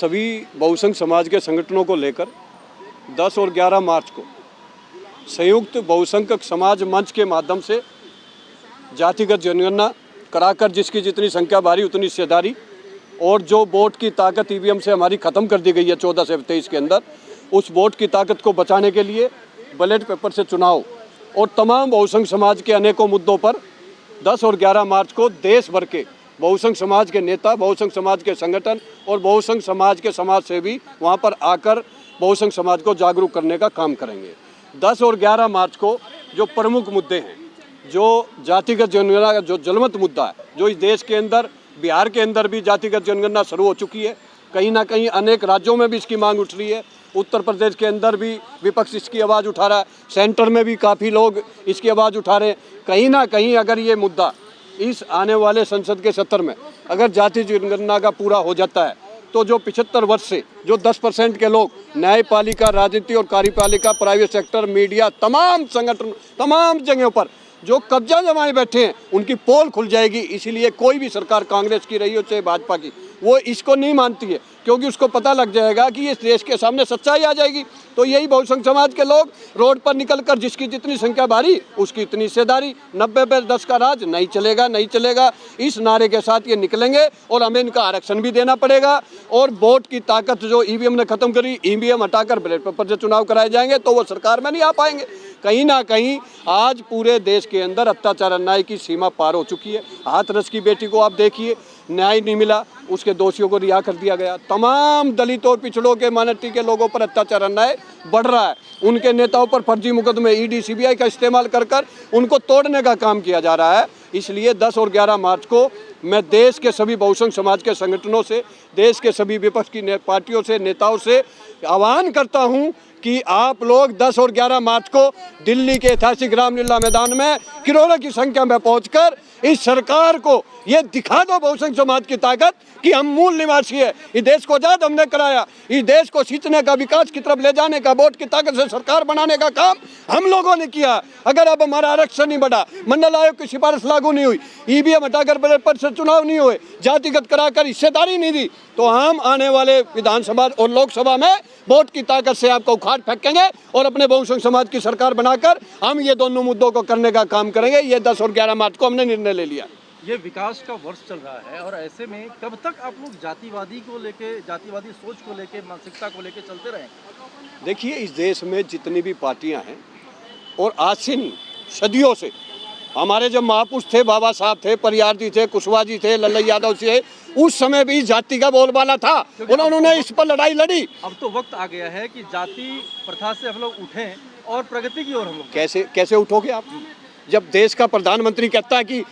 सभी बहुसंघ समाज के संगठनों को लेकर 10 और 11 मार्च को संयुक्त बहुसंघ समाज मंच के माध्यम से जातिगत जनगणना कराकर जिसकी जितनी संख्या भारी उतनी हिस्सेदारी, और जो वोट की ताकत ईवीएम से हमारी ख़त्म कर दी गई है 14 से 23 के अंदर, उस वोट की ताकत को बचाने के लिए बैलेट पेपर से चुनाव और तमाम बहुसंघ समाज के अनेकों मुद्दों पर 10 और 11 मार्च को देश भर के बहुसंघ समाज के नेता, बहुसंघ समाज के संगठन और बहुसंघ समाज के समाज सेवी वहाँ पर आकर बहुसंघ समाज को जागरूक करने का काम करेंगे। 10 और 11 मार्च को जो प्रमुख मुद्दे हैं, जो जातिगत जनगणना का जो ज्वलंत मुद्दा है, जो इस देश के अंदर, बिहार के अंदर भी जातिगत जनगणना शुरू हो चुकी है, कहीं ना कहीं अनेक राज्यों में भी इसकी मांग उठ रही है, उत्तर प्रदेश के अंदर भी विपक्ष इसकी आवाज़ उठा रहा है, सेंटर में भी काफ़ी लोग इसकी आवाज़ उठा रहे हैं। कहीं ना कहीं अगर ये मुद्दा इस आने वाले संसद के सत्र में अगर जाति जनगणना का पूरा हो जाता है तो जो 75 वर्ष से जो 10% के लोग न्यायपालिका, राजनीति और कार्यपालिका, प्राइवेट सेक्टर, मीडिया, तमाम संगठन, तमाम जगहों पर जो कब्जा जमाए बैठे हैं, उनकी पोल खुल जाएगी। इसीलिए कोई भी सरकार, कांग्रेस की रही हो चाहे भाजपा की, वो इसको नहीं मानती है, क्योंकि उसको पता लग जाएगा कि इस देश के सामने सच्चाई आ जाएगी। तो यही बहुसंघ समाज के लोग रोड पर निकलकर जिसकी जितनी संख्या भारी उसकी इतनी हिस्सेदारी, 90 पे 10 का राज नहीं चलेगा, नहीं चलेगा, इस नारे के साथ ये निकलेंगे और हमें इनका आरक्षण भी देना पड़ेगा। और वोट की ताकत जो ईवीएम ने खत्म करी, ईवीएम हटाकर बैलेट पेपर से चुनाव कराए जाएंगे तो वो सरकार में नहीं आ पाएंगे। कहीं ना कहीं आज पूरे देश के अंदर अत्याचार, अन्याय की सीमा पार हो चुकी है। हाथरस की बेटी को आप देखिए, न्याय नहीं मिला, उसके दोषियों को रिहा कर दिया गया। तमाम दलितों और पिछड़ों के, माइनॉरिटी के लोगों पर अत्याचार, अन्याय बढ़ रहा है। उनके नेताओं पर फर्जी मुकदमे, ईडी, सीबीआई का इस्तेमाल कर उनको तोड़ने का काम किया जा रहा है। इसलिए 10 और 11 मार्च को मैं देश के सभी बहुसंघ समाज के संगठनों से, देश के सभी विपक्ष की पार्टियों से, नेताओं से आह्वान करता हूं कि आप लोग 10 और 11 मार्च को दिल्ली के ऐतिहासिक रामलीला मैदान में करोड़ों की संख्या में पहुंचकर इस सरकार को ये दिखा दो बहुसंघ समाज की ताकत कि हम मूल निवासी है। इस देश को आजाद हमने कराया, इस देश को सींचने का, विकास की तरफ ले जाने का, वोट की ताकत से सरकार बनाने का काम हम लोगों ने किया। अगर अब हमारा आरक्षण नहीं बढ़ा, मंडल आयोग की सिफारिश लागू नहीं हुई, ईवीएम हटाकर बैलेट पर से चुनाव नहीं हुए, जातिगत कराकर हिस्सेदारी नहीं दी, तो हम आने वाले विधानसभा और लोकसभा में वोट की ताकत से आपको उखाड़ फेंकेंगे और अपने बहुसंघ समाज की सरकार बनाकर हम ये दोनों मुद्दों को करने का काम करेंगे। ये 10 और 11 मार्च को हमने निर्णय ले लिया। ये विकास का वर्ष चल रहा है और ऐसे में कब तक आप लोग जातिवादी को लेके, जातिवादी सोच को लेके, मानसिकता को लेके चलते रहें? देखिए, इस देश में जितनी भी पार्टियां हैं, और आज से नहीं, सदियों से, हमारे जब महापुरुष थे, बाबा साहब थे, परियार जी थे, कुशवाहा जी थे, लल्लू यादव थे, उस समय भी जाति का बोलबाला था, उन्होंने इस पर लड़ाई लड़ी। अब तो वक्त आ गया है कि जाति प्रथा से हम लोग उठें और प्रगति की ओर हम लोग। कैसे उठोगे आप, जब देश का प्रधानमंत्री कहता है कि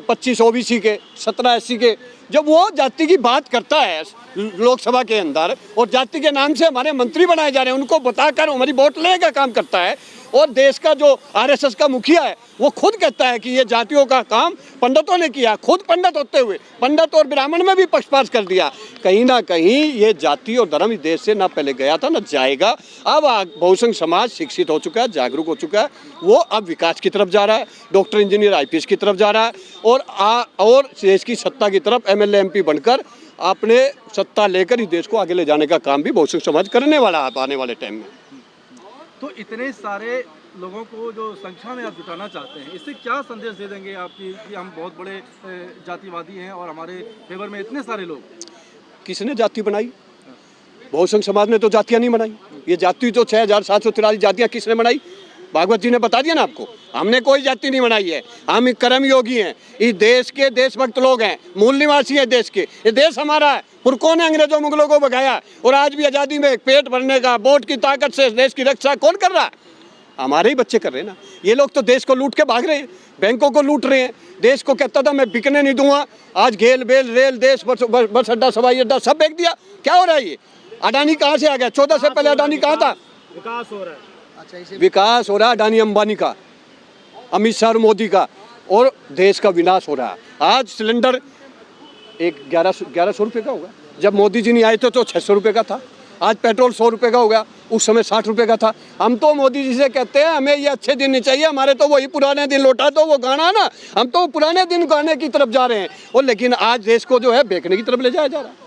25 ओबीसी के, 17 एससी के, जब वो जाति की बात करता है लोकसभा के अंदर और जाति के नाम से हमारे मंत्री बनाए जा रहे हैं, उनको बताकर हमारी वोट लेने का काम करता है। और देश का जो आरएसएस का मुखिया है वो खुद कहता है कि ये जातियों का काम पंडितों ने किया, खुद पंडित होते हुए पंडित और ब्राह्मण में भी पक्षपात कर दिया। कहीं ना कहीं ये जाति और धर्म इस देश से ना पहले गया था ना जाएगा। अब बहुसंघ समाज शिक्षित हो चुका है, जागरूक हो चुका है, वो अब विकास की तरफ जा रहा है, डॉक्टर, इंजीनियर, आईपीएस की तरफ जा रहा है और देश की सत्ता की तरफ एमएलए, एमपी बनकर अपने सत्ता लेकर इस देश को आगे ले जाने का काम भी बहुसंघ समाज करने वाला है आने वाले टाइम में। तो इतने सारे लोगों को जो संख्या में आप जुटाना चाहते हैं, इससे क्या संदेश दे देंगे आप कि हम बहुत बड़े जातिवादी हैं और हमारे फेवर में इतने सारे लोग? किसने जाति बनाई? बहुसंघ समाज ने तो जातियां नहीं बनाई। ये जाति जो 6743 जातियां किसने बनाई? भागवत जी ने बता दिया ना आपको। हमने कोई जाति नहीं बनाई है, हम एक कर्मयोगी हैं, इस देश के देशभक्त लोग हैं, मूल निवासी हैं देश के। ये देश हमारा है, पुरखों ने अंग्रेजों मुगलों को भगाया और आज भी आज़ादी में पेट भरने का, वोट की ताकत से देश की रक्षा कौन कर रहा है? हमारे ही बच्चे कर रहे हैं ना। ये लोग तो देश को लूट के भाग रहे हैं, बैंकों को लूट रहे हैं। देश को कहता था मैं बिकने नहीं दूंगा, आज गेल बेल, रेल, देश, बस अड्डा, सवाई अड्डा सब बेच दिया। क्या हो रहा है ये? अडानी कहाँ से आ गया? 14 से पहले अडानी कहाँ था? विकास हो रहा है। विकास हो रहा है अडानी अंबानी का, अमित शाह, मोदी का, और देश का विनाश हो रहा है। आज सिलेंडर 1100 रुपये का होगा, जब मोदी जी नहीं आए थे तो 600 रुपये का था। आज पेट्रोल 100 रुपये का हो गया, उस समय 60 रुपये का था। हम तो मोदी जी से कहते हैं हमें ये अच्छे दिन नहीं चाहिए, हमारे तो वही पुराने दिन लौटा दो, वो गाना ना, हम तो पुराने दिन गाने की तरफ जा रहे हैं। और लेकिन आज देश को जो है बेचने की तरफ ले जाया जा रहा है।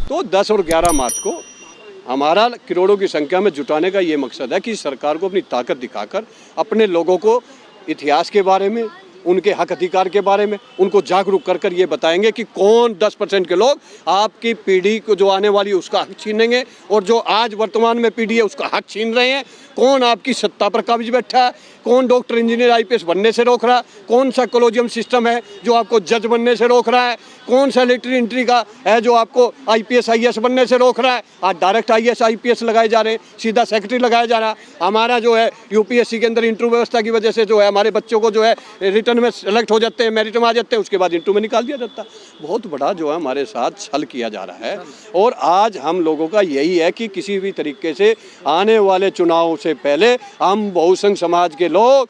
तो 10 और 11 मार्च को हमारा करोड़ों की संख्या में जुटाने का ये मकसद है कि सरकार को अपनी ताकत दिखाकर अपने लोगों को इतिहास के बारे में, उनके हक अधिकार के बारे में उनको जागरूक कर कर ये बताएंगे कि कौन 10% के लोग आपकी पीढ़ी को जो आने वाली है उसका हक छीनेंगे, और जो आज वर्तमान में पीढ़ी है उसका हक छीन रहे हैं। कौन आपकी सत्ता पर कब्ज बैठा है, कौन डॉक्टर इंजीनियर आईपीएस बनने से रोक रहा है, कौन सा कॉलेजियम सिस्टम है जो आपको जज बनने से रोक रहा है, कौन सा इलेक्ट्री एंट्री का है जो आपको आईपीएस आईएएस बनने से रोक रहा है। आज डायरेक्ट आईएएस आईपीएस लगाए जा रहे हैं, सीधा सेक्रेटरी लगाया जा रहा है। हमारा जो है यूपीएससी के अंदर इंटरव्यू व्यवस्था की वजह से जो है हमारे बच्चों को जो है रिटर्न में सेलेक्ट हो जाते हैं, मेरिट में आ जाते हैं, उसके बाद इंटरव्यू में निकाल दिया जाता है। बहुत बड़ा जो है हमारे साथ छल किया जा रहा है। और आज हम लोगों का यही है कि किसी भी तरीके से आने वाले चुनाव से पहले हम बहुसंघ समाज के लोग,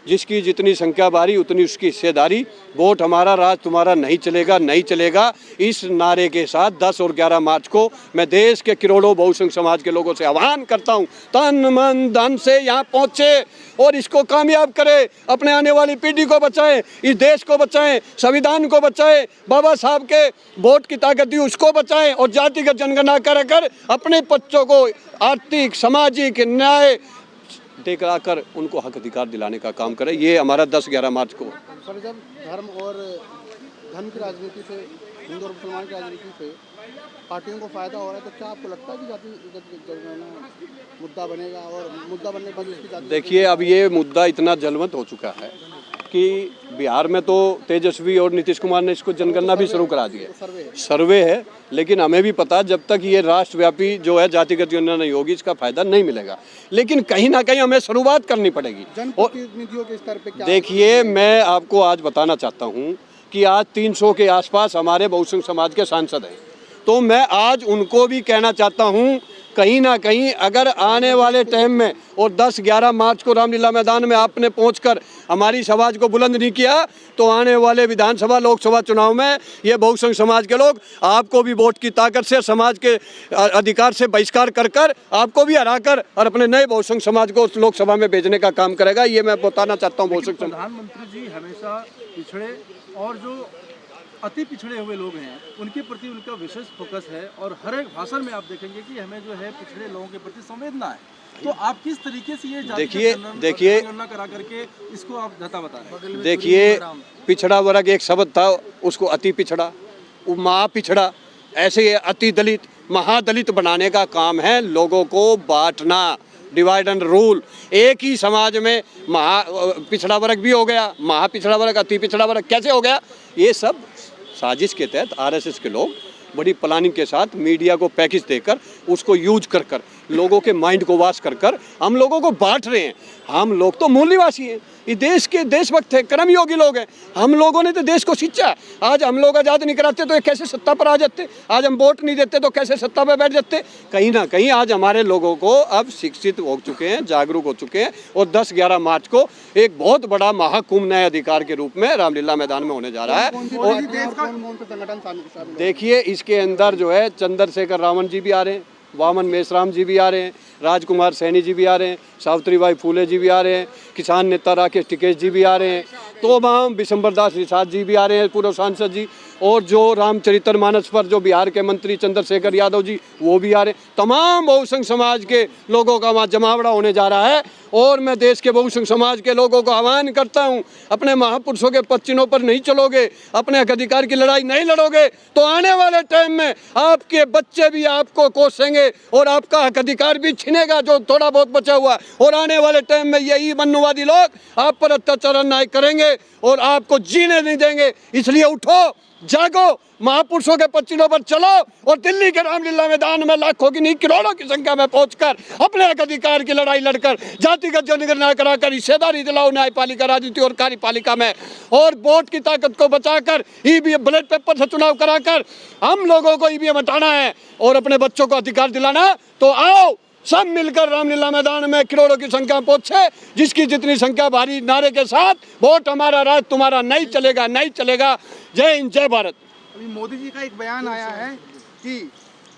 जिसकी जितनी संख्या बारी उतनी उसकी हिस्सेदारी, वोट हमारा राज तुम्हारा नहीं चलेगा, नहीं चलेगा, इस नारे के साथ 10 और 11 मार्च को मैं देश के करोड़ों बहुसंघ समाज के लोगों से आह्वान करता हूं, तन मन धन से यहाँ पहुँचे और इसको कामयाब करें। अपने आने वाली पीढ़ी को बचाएं, इस देश को बचाएं, संविधान को बचाएं, बाबा साहब के वोट की ताकत दी उसको बचाएं, और जातिगत जनगणना कर अपने बच्चों को आर्थिक सामाजिक न्याय देकर उनको हक अधिकार दिलाने का काम करें। ये हमारा 10-11 मार्च को। सर, जब धर्म और धन की राजनीति से, हिंदू और मुसलमान की राजनीति से पार्टियों को फायदा हो रहा है, तो क्या आपको लगता है कि जाति जनगणना मुद्दा बनेगा और मुद्दा बनने के बाद इसकी जाति? देखिए, अब ये मुद्दा इतना जलवंत हो चुका है कि बिहार में तो तेजस्वी और नीतीश कुमार ने इसको जनगणना भी शुरू करा दी है, सर्वे है, लेकिन हमें भी पता है जब तक ये राष्ट्रव्यापी जो है जातिगत जनगणना नहीं होगी इसका फायदा नहीं मिलेगा। लेकिन कहीं ना कहीं हमें शुरुआत करनी पड़ेगी। जनप्रतिनिधियों के स्तर पे क्या? देखिए, मैं आपको आज बताना चाहता हूँ कि आज 300 के आसपास हमारे बहुसंघ समाज के सांसद हैं, तो मैं आज उनको भी कहना चाहता हूँ कहीं ना कहीं अगर आने वाले टाइम में और 10-11 मार्च को रामलीला मैदान में आपने पहुंचकर हमारी आवाज को बुलंद नहीं किया तो आने वाले विधानसभा लोकसभा चुनाव में ये बहुसंघ समाज के लोग आपको भी वोट की ताकत से, समाज के अधिकार से बहिष्कार कर आपको भी हराकर और अपने नए बहुसंघ समाज को लोकसभा में भेजने का काम करेगा। ये मैं बताना चाहता हूँ। बहुसंघ प्रधानमंत्री जी हमेशा पिछड़े और जो अति पिछड़े हुए लोग हैं उनके प्रति उनका विशेष फोकस है, और हर एक भाषण में आप देखेंगे कि हमें जो है पिछड़े लोगों के प्रति संवेदना है। तो आप किस तरीके से ये देखिए गणना करा करके इसको आप बता रहे? देखिए, पिछड़ा वर्ग एक शब्द था, उसको अति पिछड़ा, महा पिछड़ा, ऐसे अति दलित, महादलित बनाने का काम है। लोगों को बांटना, डिवाइड एंड रूल। एक ही समाज में महा पिछड़ा वर्ग भी हो गया, महा पिछड़ा वर्ग, अति पिछड़ा वर्ग कैसे हो गया? ये सब साजिश के तहत आरएसएस के लोग बड़ी प्लानिंग के साथ मीडिया को पैकेज देकर उसको यूज कर लोगों के माइंड को वाश कर हम लोगों को बांट रहे हैं। हम लोग तो मूल निवासी हैं, ये देश के देशभक्त हैं, कर्मयोगी लोग हैं। हम लोगों ने तो देश को सिंचा। आज हम लोग आज़ाद नहीं कराते तो ये कैसे सत्ता पर आ जाते? आज हम वोट नहीं देते तो कैसे सत्ता पर बैठ जाते? कहीं ना कहीं आज हमारे लोगों को अब शिक्षित हो चुके हैं, जागरूक हो चुके हैं, और 10-11 मार्च को एक बहुत बड़ा महाकुंभ न्याय अधिकार के रूप में रामलीला मैदान में होने जा रहा है। और देखिए, इसके अंदर जो है चंद्रशेखर रावण जी भी आ रहे हैं, वामन मेश्राम जी भी आ रहे हैं, राजकुमार सैनी जी भी आ रहे हैं, सावित्रीबाई फूले जी भी आ रहे हैं, किसान नेता राकेश टिकेश जी भी आ रहे हैं, तो वहाँ विशंबर दास निषाद जी भी आ रहे हैं, पूर्व सांसद जी, और जो रामचरितमानस पर जो बिहार के मंत्री चंद्रशेखर यादव जी वो भी आ रहे हैं। तमाम बहुसंघ समाज के लोगों का वहाँ जमावड़ा होने जा रहा है। और मैं देश के बहुसंघ समाज के लोगों को आह्वान करता हूँ, अपने महापुरुषों के पदचिन्हों पर नहीं चलोगे, अपने हक अधिकार की लड़ाई नहीं लड़ोगे तो आने वाले टाइम में आपके बच्चे भी आपको कोसेंगे और आपका हक अधिकार भी छिनेगा जो थोड़ा बहुत बचा हुआ। और आने वाले टाइम में यही मनुवादी लोग आप पर अत्याचार अन्याय करेंगे और आपको जीने नहीं देंगे। इसलिए उठो, जागो, महापुरुषों के पदचिन्हों पर चलो और दिल्ली के रामलीला मैदान में लाखों की नहीं करोड़ों की संख्या में पहुंचकर अपने हक अधिकार की लड़ाई लड़कर जातिगत जनगणना कराकर हिस्सेदारी दिलाओ न्यायपालिका, राजनीति और कार्यपालिका में, और वोट की ताकत को बचाकर ईवीएम बैलेट पेपर से चुनाव कराकर हम लोगों को ईवीएम हटाना है और अपने बच्चों को अधिकार दिलाना। तो आओ सब मिलकर रामलीला मैदान में करोड़ों की संख्या पहुंचे, जिसकी जितनी संख्या भारी नारे के साथ वोट हमारा राज तुम्हारा नहीं चलेगा, नहीं चलेगा। जय हिंद, जय भारत। अभी मोदी जी का एक बयान आया है कि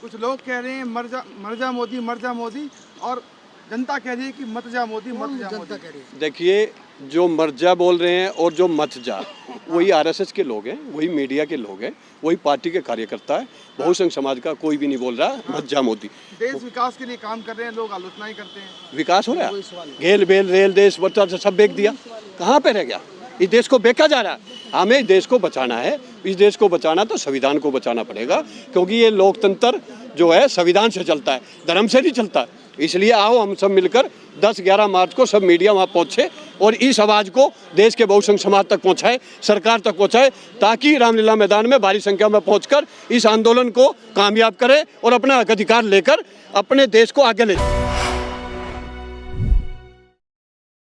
कुछ लोग कह रहे हैं मर जा मोदी, मर जा मोदी, और जनता कह रही है कि मत जा मोदी, मत जा मोदी। देखिए, जो मर्जा बोल रहे हैं और जो मत जा, वही आरएसएस के लोग हैं, वही मीडिया के लोग हैं, वही पार्टी के कार्यकर्ता है। बहुसंघ समाज का कोई भी नहीं बोल रहा मत जा मोदी। देश विकास के लिए काम कर रहे हैं, लोग आलोचना ही करते हैं। विकास हो रहा है, घेल बेल रेल देश बच्चा सब बेच दिया, कहाँ पे रह गया? इस देश को बेचा जा रहा है। हमें इस देश को बचाना है, इस देश को बचाना तो संविधान को बचाना पड़ेगा, क्योंकि ये लोकतंत्र जो है संविधान से चलता है, धर्म से नहीं चलता। इसलिए आओ हम सब मिलकर 10-11 मार्च को सब मीडिया वहाँ पहुँचे और इस आवाज़ को देश के बहुसंख्य समाज तक पहुँचाए, सरकार तक पहुँचाए, ताकि रामलीला मैदान में भारी संख्या में पहुँचकर इस आंदोलन को कामयाब करें और अपना हक अधिकार लेकर अपने देश को आगे ले जाए।